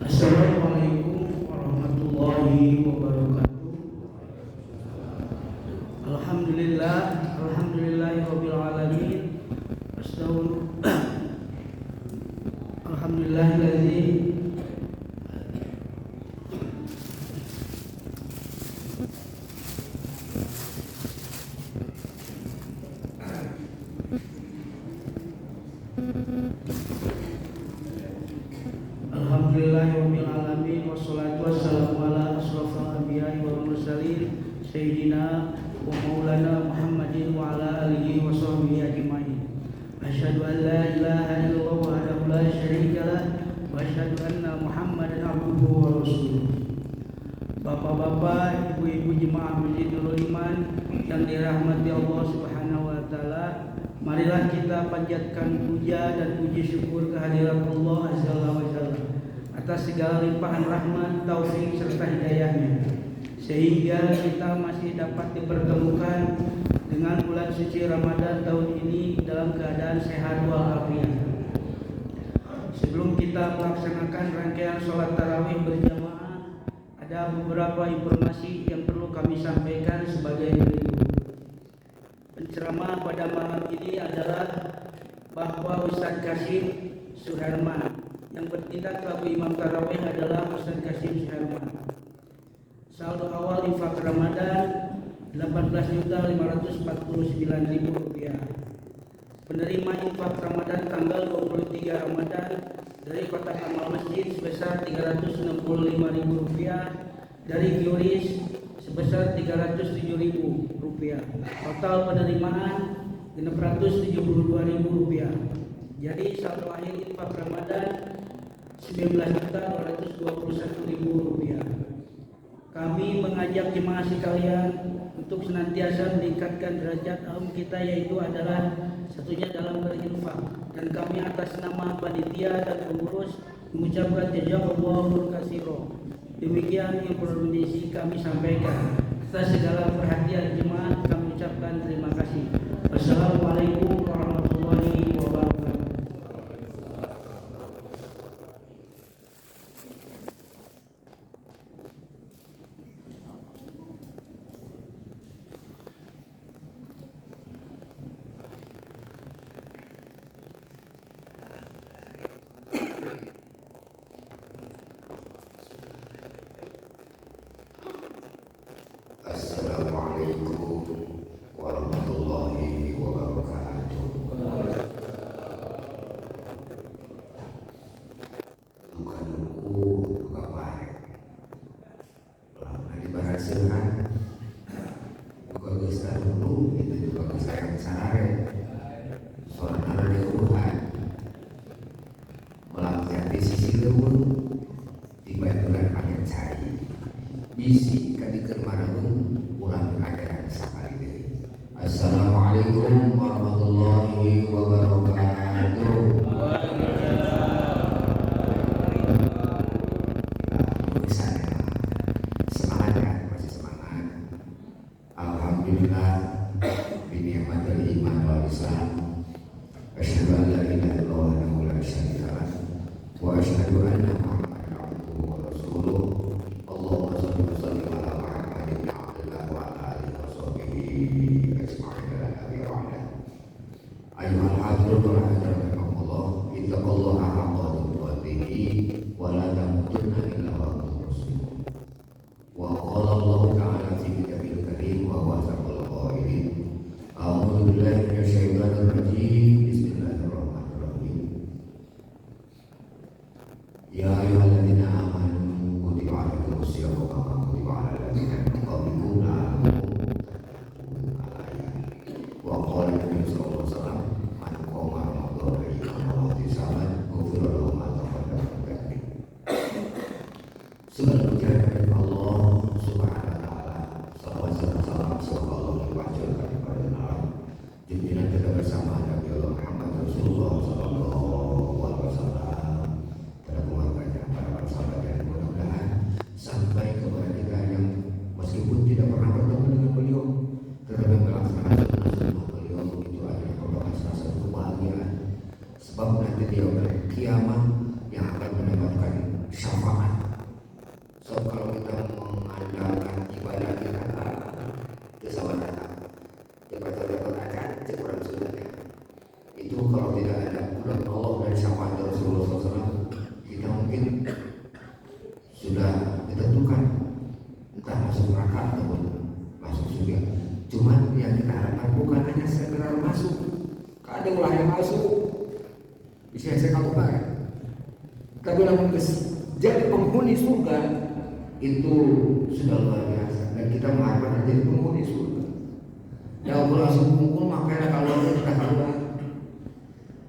Assalamualaikum warahmatullahi wabarakatuh. Alhamdulillahirabbil alamin. Alhamdulillahilladzi Alhamdulillahirabbil alamin wassalatu wassalamu ala asrofil anbiya'i wal mursalin sayyidina wa maulana Muhammadin wa ala alihi wa sahbihi ajmain. Asyhadu an la ilaha illallah wahdahu la syarika lah wa asyhadu anna Muhammadan abduhu wa rasuluh. Bapak-bapak, ibu-ibu jemaah Masjid Nurul Iman yang dirahmati Allah Subhanahu wa taala, marilah kita panjatkan puja dan puji syukur kehadirat Allah Azza wa Jalla atas segala limpahan rahmat, taufik serta hidayahnya, sehingga kita masih dapat dipertemukan dengan bulan suci Ramadan tahun ini dalam keadaan sehat walafiat. Sebelum kita melaksanakan rangkaian sholat tarawih berjamaah, ada beberapa informasi yang perlu kami sampaikan sebagai berikut. Penceramah pada malam ini adalah bahwa Ustaz Kasim Suherman. Yang bertindak selaku imam tarawih adalah Ustaz Kasim Suherman. Saldo awal infak Ramadan Rp18.549.000. Penerima infak Ramadan tanggal 23 Ramadan dari kotak amal masjid sebesar Rp365.000, dari QRIS sebesar Rp307.000. Total penerimaan Rp672.000. Jadi saldo akhir infak Ramadan Rp19.221.000. Kami mengajak jemaah sekalian untuk senantiasa meningkatkan derajat aum kita, yaitu adalah satunya dalam berinfak, dan kami atas nama panitia dan pengurus mengucapkan jazakallahu khairan. Demikian yang perlu kami sampaikan. Atas segala perhatian jemaah kami ucapkan terima kasih. Wassalamualaikum warahmatullahi wabarakatuh. Assalamualaikum warahmatullahi wabarakatuh. Duka-duku, duka baik. Nah, diberhasilkan duka besar dulu, itu juga besar yang sare. Soalnya di Tuhan melangkah di sisi lewat, dibantukan pakai cari. Bisi kadiker marahun ulang ajaran sekali deh. Assalamualaikum warahmatullahi wabarakatuh. Semangat kan, masih semangat. Alhamdulillah binikmatil iman wal Islam. Asyhadu an la ilaha illallah wa la syarika lah wa asyhadu anna Muhammadan abduhu wa rasuluh. Allahumma shalli wa sallim ala Muhammadin abdillah wa ala alihi wa sahbihi ajma'in ila akhir hayat. Ayyuhal hadirun wa rahimakumullah, ittaqullaha haqqa tuqatih wa la tamutunna illa wa antum muslimun. Wa qala Allah ta'ala fi kitabil karim wa huwa asdaqul qailin. A'udzu billahi minasy syaithanir rajim. Bismillahirrahmanirrahim. Ya ayyuhal kutiba 'alal ladzina min qablikum la'allakum tattaqun. Wa qala Nabi sallallahu alaihi wasallam man qama ramadhana imanan wa ihtisaban ghufira lahu ma taqaddama min dhanbihi. Segala puji kepada Allah Subhanahu wa taala. Salawat serta salam semoga Allah limpahkan kepada alam junjungan kita bersama Nabi Allah Muhammad Rasulullah sallallahu alaihi wasallam. Pada keluarganya, para sahabat yang mudah-mudahan sampai kepada kita yang meskipun tidak pernah bertemu dengan beliau, tetapi melaksanakan sunnah beliau itu adalah merupakan salah satu kebahagiaan. Sebab nanti di yaumul kiamat yang akan mendapatkan syafaat. So kalau kita mengandalkan ibadah kita kesalahan dapat akan kurang sunatnya. Itu kalau tidak ada bulan Allah dan syafaat Rasulullah SAW, kita mungkin sudah ditentukan entah masuk neraka ataupun masuk surga. Cuman yang kita harapkan bukan hanya sekedar masuk, kadang ulah yang masuk bisa saya kabupaten, tapi namun jadi penghuni surga itu sudah luar biasa, dan kita mengharapkan jadi penghuni surga. Ya Allah langsung kumpul makanya kalau kita keluar.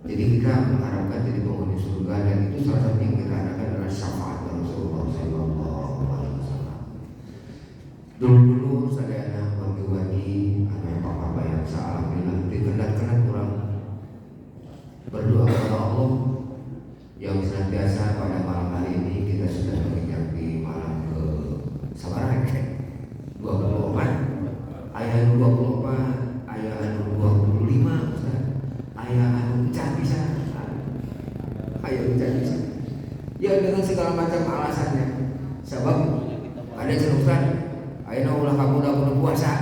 Jadi kita mengharapkan jadi penghuni surga, dan itu salah satu yang kita harapkan adalah syafaat Rasulullah SAW. Dulu saya bagi-bagi anak papa yang salah bilang dikenal-kenal kurang berdoa kepada Allah yang senantiasa pada malam hari ini kita sudah menginjak di malam ke sabaran 24 ayat 24 ayat 25 Ustaz. Ayat pecah bisa ayat pecah bisa ya dengan segala macam alasannya. Sebab ada cerusan ayat ulah kamu udah bulan puasa,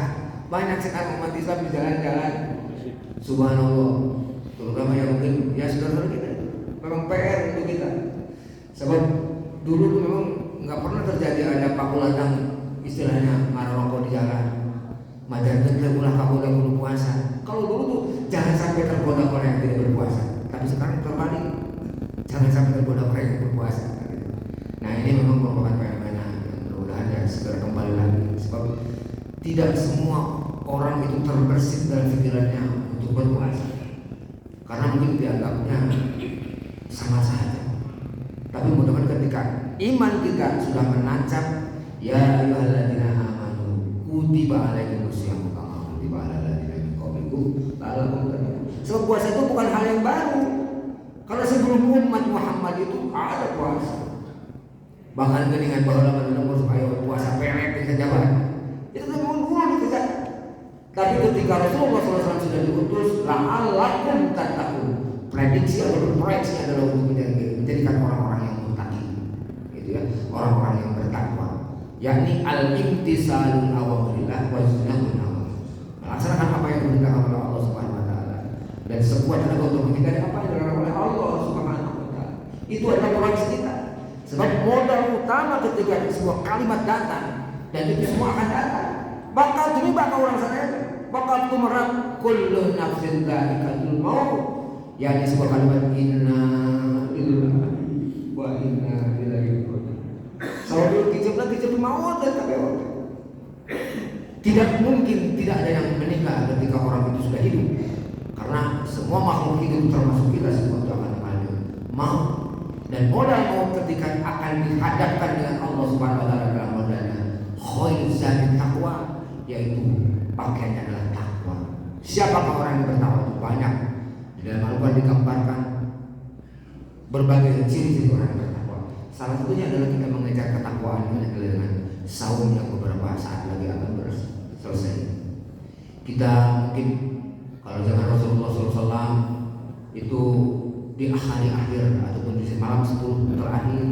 banyak sekali umat Islam di jalan-jalan, subhanallah, terutama yang mungkin ya saudara kita memang PR untuk kita. Sebab dulu memang nggak pernah terjadi ada pakulatang istilahnya marokok di jalan. Macam ulah kamu udah bulan puasa. Kalau dulu tuh jangan sampai tergoda orang yang tidak berpuasa. Tapi sekarang terbalik, jangan sampai tergoda orang yang berpuasa. Nah ini memang merupakan fenomena yang mudah-mudahan ya segera kembali lagi. Sebab tidak semua orang itu terbersit dalam pikirannya untuk berpuasa, karena mungkin dianggapnya sama saja. Tapi mudah-mudahan ketika iman kita sudah menancap, ya ayyuhalladzina amanu kutiba alaikumus syiyam kama kutiba alal ladzina min qablikum la'allakum tattaqun. Sebab puasa itu bukan hal yang baru. Karena sebelum umat Muhammad itu ada puasa. Bahkan dengan bahwa lama supaya puasa pelet di kejabat. Itu memang dulu dikejar. Tapi ketika Rasulullah SAW sudah diutus, la'allakum tattaqun. Prediksi atau proyeksi adalah untuk menjadikan orang-orang yang muttaqi, gitu ya, orang-orang yang bertakwa, yakni al-imtisalul awamirillah wa sunnahun awam, melaksanakan apa yang diperintahkan oleh Allah Subhanahu wa taala dan sekuat tenaga untuk menghindari apa yang dilarang oleh Allah Subhanahu wa taala. Itu adalah proyeksi kita. Sebab modal utama ketika sebuah kalimat datang, dan itu semua akan datang, bakal orang sana, bakal tumerap kullu nafsin dha'iqatul maut. Yang sebuah kalimat inna lillahi wa inna ilaihi raji'un. Kalau kicap maut dan kabeh. Tidak mungkin tidak ada yang meninggal ketika orang itu sudah hidup. Karena semua makhluk hidup termasuk kita semua itu akan mau, dan modal maut ketika akan dihadapkan dengan Allah Subhanahu wa taala dalam modalnya khairuz zadi taqwa, yaitu pakaiannya adalah takwa. Siapakah orang yang bertakwa? Itu banyak. Dalam Al-Quran digambarkan berbagai ciri-ciri orang yang bertakwa. Salah satunya adalah kita mengejar ketakwaan dengan saum yang beberapa saat lagi akan selesai. Kita mungkin kalau zaman Rasulullah SAW itu di hari-akhir ataupun di malam 10 terakhir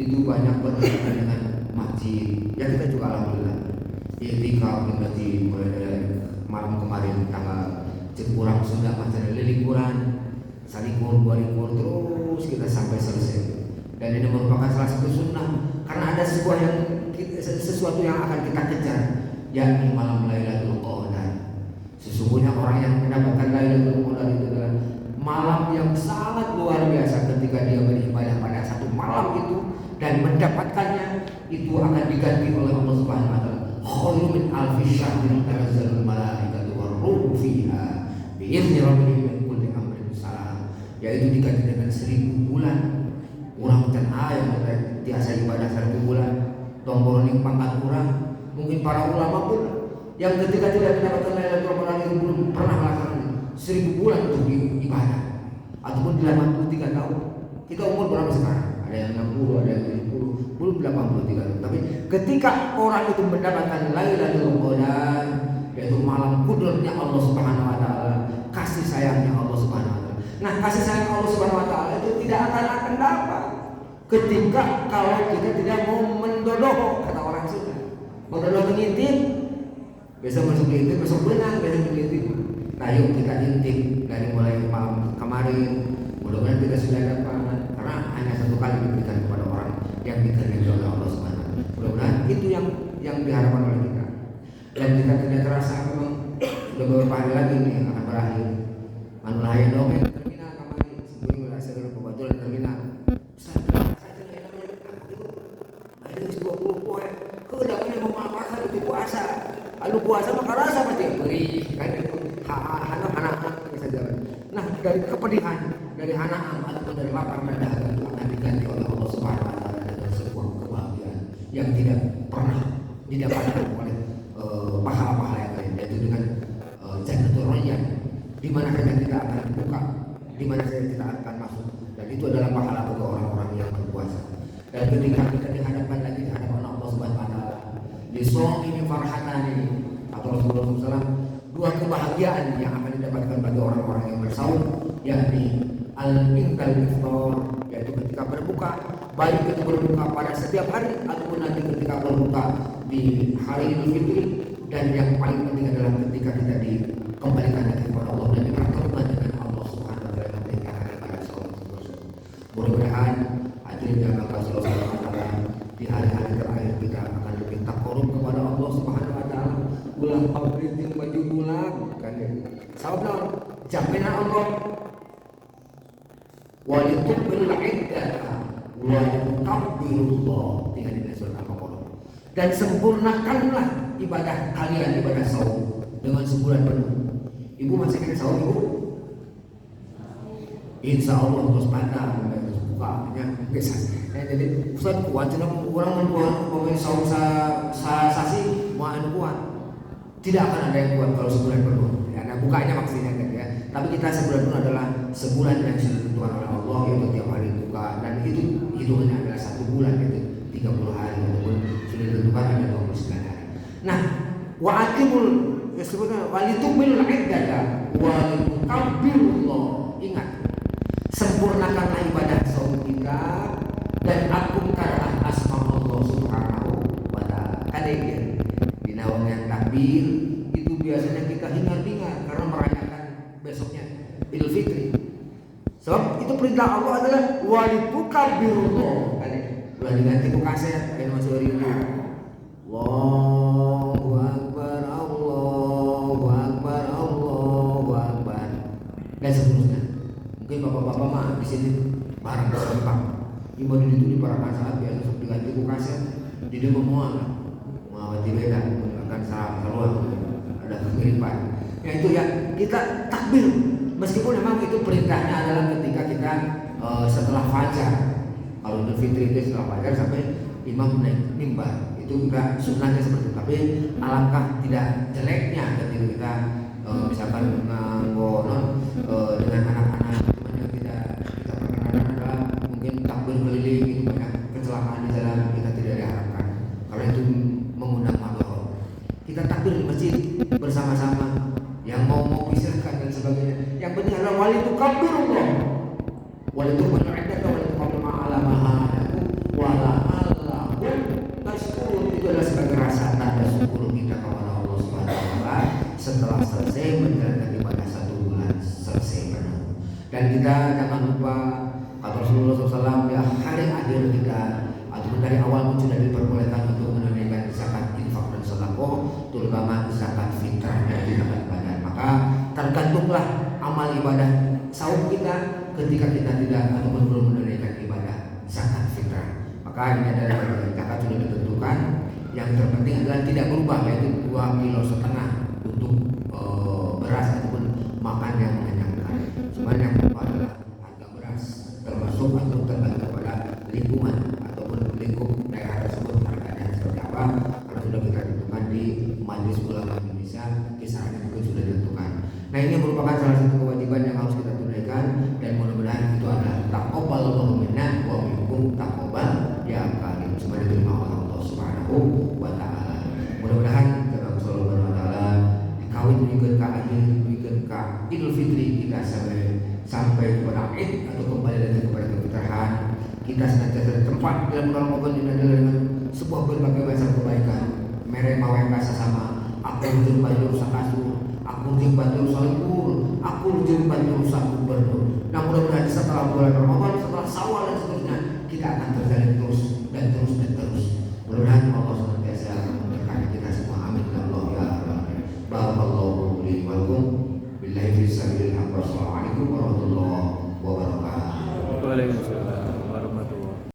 itu banyak berkaitan dengan masjid. Ya kita juga alhamdulillah iktikaf di masjid mulai dari malam kemarin tanggal kurang sudah macam lilikuran, salikur, dua likur terus kita sampai selesai. Dan ini merupakan salah satu sunnah karena ada sesuatu yang akan kita kejar, yakni malam Lailatul Qadar. Sesungguhnya orang yang mendapatkan Lailatul Qadar itu adalah malam yang sangat luar biasa ketika dia beribadah pada satu malam itu dan mendapatkannya itu akan diganti oleh Allah Subhanahu wa taala. Khairu min alfi syahrin tanazzalul malaikatu war-ruhu fiha bi'izni rabbihim min kulli amrin salam. Yaitu diganti dengan 1000 bulan. Urang dan ayat biasa ibadah 1000 bulan. Tombol ning pangkat urang, mungkin para ulama pun yang ketika tidak mendapatkan Lailatul Qadar itu belum pernah melaksanakan 1000 bulan untuk ibadah ataupun 83 tahun. Kita umur berapa sekarang? Ada yang 60, ada yang 70, belum 83 tahun. Tapi ketika orang itu mendapatkan Lailatul Qadar, yaitu malam kudratnya Allah Subhanahu wa taala, kasih sayangnya Allah Subhanahu wa taala. Nah, kasih sayang Allah Subhanahu wa taala itu tidak akan dapat ketika kalau kita tidak mau mendodoh, kata orang Sunda. Mendodoh ngintip, besok masuk ngintip, besok benang, besok ngintip. Nah, yuk kita intip dari mulai malam kemarin. Mudah-mudahan kita sudah dapat, karena hanya satu kali diberikan kepada orang yang dikehendaki oleh Allah Subhanahu wa taala. Mudah-mudahan itu yang diharapkan oleh kita. Dan kita tidak terasa memang sudah beberapa hari lagi nih yang akan berakhir. Manulah yang dong terminal kemarin sebelum merasa kebetulan terminal. Ada 20 poin. Kedatangan memaafkan itu puasa. Lalu puasa maka rasa pasti beri kan itu anak-anak bisa jalan. Nah, dari kepedihan, dari anak ataupun dari lapar dan dahaga itu akan diganti oleh Allah Subhanahu wa taala dengan sebuah kebahagiaan yang tidak pernah didapatkan oleh pahala-pahala yang lain, yaitu dengan Jannatul Rayyan, di mana saja tidak akan dibuka, di mana saja tidak akan masuk, dan itu adalah pahala bagi orang-orang yang berpuasa. Dan ketika kita dihadapkan lagi di hadapan Allah Subhanahu wa taala, di ini farhatani atau Rasulullah SAW, dua kebahagiaan yang akan didapatkan bagi orang-orang yang bersaum, yakni al-intal iftar, yaitu ketika berbuka, baik itu berbuka pada setiap hari ataupun nanti ketika berbuka di hari Idul Fitri, dan yang paling penting adalah ketika kita dikembalikan lagi kepada Allah dan dipertemukan dengan Allah Subhanahu wa taala ketika hari pada saum tersebut. Mudah-mudahan hadirin yang Allah Subhanahu wa taala di hari-hari terakhir kita akan lebih takarub kepada Allah Subhanahu wa taala. Ulang pabrik yang baju bulan kan ya. Sahabat jaminan Allah walitukbil iddah walitukabbirullah dengan ini surat Al-Baqarah. Dan sempurnakanlah ibadah kalian, ibadah saum dengan sebulan penuh. Ibu masih kena saum ibu? Insya Allah terus pandang bukanya biasa. Jadi Ustaz kuat jeneng orang membuat pemain saum sasi mau anu kuat. Tidak akan ada yang kuat kalau sebulan penuh. Ya, nah bukanya maksudnya kan ya. Tapi kita sebulan penuh adalah sebulan yang sudah ditentukan oleh Allah, yaitu tiap hari buka, dan itu hitungannya adalah 1 bulan, yaitu 30 hari ataupun sudah ditentukan ada 29 hari. Nah, wa'atimul disebutkan walitumil iddata walitukabbirullah. Ingat, sempurnakanlah ibadah saum kita dan agungkanlah asma Allah Subhanahu wa taala. Kalian di nawang yang takbir itu biasanya kita hingar-bingar karena merayakan besoknya Idul Fitri. Sebab itu perintah Allah adalah walitukabbirullah. Kalian boleh diganti ku kaset kayak masuk rindu. Allahu Akbar, Allahu Akbar, Allahu Akbar, dan seterusnya. Mungkin bapak-bapak mah di sini barang serempak. Ibadah itu di para masalah biasa untuk diganti ku kaset. Tidak memuat, mau beda akan salah keluar ada kemiripan. Ya itu ya kita takbir meskipun memang itu perintahnya adalah ketika kita setelah fajar. Kalau Idul Fitri itu setelah fajar sampai imam naik mimbar. Itu enggak sunnahnya seperti itu, tapi alangkah tidak jeleknya ketika kita misalkan nganggonon dengan anak-anak, cuman yang tidak kita perkenalkan adalah mungkin takbir keliling, itu banyak kecelakaan di jalan, kita tidak diharapkan karena itu mengundang madhor. Kita takbir di masjid bersama-sama, yang mau silahkan dan sebagainya. Yang penting adalah walitukabbirullah, walitukabbirul iddata walitukabbirul ma'ala mahadaku wala'allahu tashkurun. Itu adalah sebagai rasa tanda syukur kita kepada Allah Subhanahu wa taala setelah selesai menjalankan ibadah 1 bulan selesai penuh. Dan kita jangan lupa kata Rasulullah SAW, ya hari akhir kita ataupun dari awal pun sudah diperbolehkan untuk menunaikan zakat, infak dan sedekah, terutama zakat fitrahnya di zakat badan. Maka tergantunglah amal ibadah saum kita ketika kita tidak ataupun belum menunaikan ibadah zakat fitrah. Maka ini adalah zakat sudah ditentukan. Yang terpenting adalah tidak berubah, yaitu 2,5 kilo untuk beras ataupun makan yang mengenyangkan. Sebenarnya yang berubah adalah harga beras, termasuk atau tergantung pada lingkungan ataupun lingkup daerah tersebut harganya seperti apa. Kalau sudah kita tentukan di Majelis Ulama Indonesia, kisarannya juga sudah ditentukan. Nah, ini merupakan salah satu kewajiban yang harus kita tunaikan, dan mudah-mudahan itu adalah taqabbalallahu minna wa minkum taqabbal ya karim, semoga diterima oleh Allah Subhanahu wa taala. Mudah-mudahan karena Allah Subhanahu wa taala dikawin bikin ka akhir bikin ka Idul Fitri kita sampai kepada Id atau kembali lagi kepada kefitrahan. Kita senantiasa tempat dalam Ramadan ini adalah dengan sebuah berbagai macam kebaikan. Mere mawe kasa sama aku jeung banjur sakasur, aku jeung banjur salipur, aku jeung banjur sakubernur. Nah, mudah-mudahan setelah bulan Ramadan, setelah Syawal dan seterusnya, kita akan terjalin terus dan terus dan terus. Mudah-mudahan Allah senantiasa memberkati kita semua. Amin ya Allah ya Rabbal. Barakallahu li wa lakum billahi fi sabilillah. Wassalamualaikum warahmatullahi wabarakatuh. Waalaikumsalam.